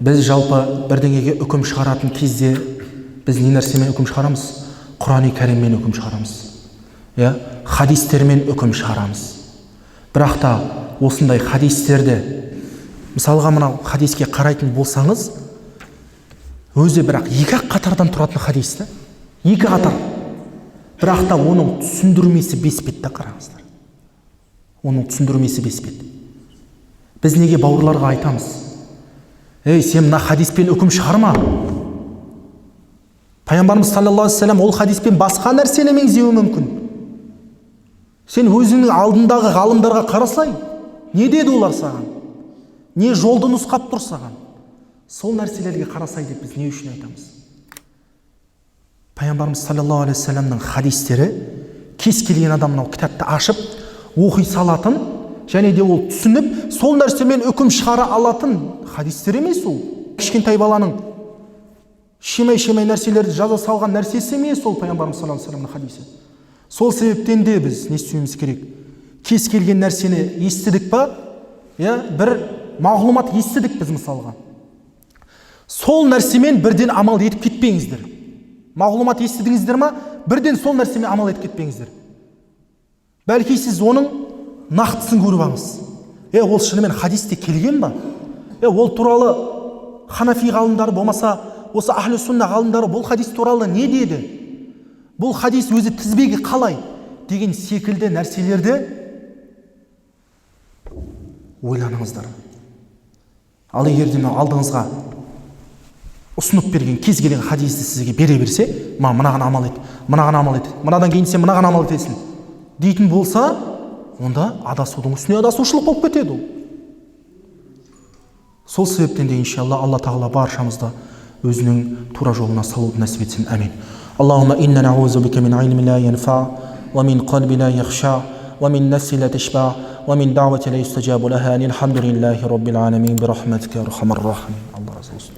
Біз жалпы бірдеңеге үкім шығаратын кезде біз не нәрсемен үкім шығарамыз? Құран-ы Кәріммен үкім шығарамыз. Хадистермен үкім шығарамыз. Бірақ та осындай хадистерді, мысалға мынау хадиске қарайтын болсаңыз, өзі бірақ екі қатардан тұратын хадис та, екі қатар. Бірақ та оның түсіндірмесі 5 бетте, қараңыздар. Оның түсіндірмесі 5 бет. Біз неге бауырларға айтамыз? Ей, сен мына хадиспен үкім шығарма. Пайғамбарымыз саллаллаху алейхи вассалам ол хадиспен басқа нәрсені меңзеуі мүмкін. Сен өзіңнің алдындағы ғалымдарға қарасай, не деді олар саған? Не жолды нұсқап тұр саған? Сол нәрселерге қарасай деп біз не үшін айтамыз? Пайғамбарымыз саллаллаху алейхи вассаламның хадистері кез келген адам мынау кітапты ашып оқи салатын, және де ол түсініп, сол нәрсемен үкім шығара алатын хадистер емес ол. Кішкентай баланың шемай нәрселерді жаза салған нәрсесі емес ол Пайғамбарымыз саллаллаху алейхи вассаламның хадисі. Сол себептен де біз не істеуіміз керек? Кез келген нәрсені естідік па? Бір мағлұмат естідік біз мысалға. Сол нәрсемен бірден амал етіп кетпеңіздер. Мағлұмат естідіңіздер ма? Бірден сол нәрсемен амал етіп кетпеңіздер. Бәлки сіз оның нақтысын көріп алыңыз. Ол шынымен хадисте келген ба? Ол туралы ханафи ғалымдары болмаса, осы ахлі сүнна ғалымдары бұл хадис туралы не деді? Бұл хадис өзі тізбегі қалай? Деген секілді нәрселерді ойланыңыздар. Ал егер де алдыңызға ұсынып берген кез келген хадисті сізге бере берсе, мынаған амал ет, мынаған амал ет, мынадан кейін сен мынаған амал етесің дейтін болса, онда адасудың үстіне адасушылық болып кетеді ол. Сол себептен де иншалла Алла тағала баршамызды өзінің тура жолына салуды нәсіп етсін. Амин. Аллахумма инна наузу бика мин илми ла янфа, ва мин қалби ла яхша, ва мин нафси ла ташба, ва мин дa'вати ла юстажабу лаха. Алхамдулиллахи раббил аламин, би рахматика я архамар рахимин. Алла разы болсын.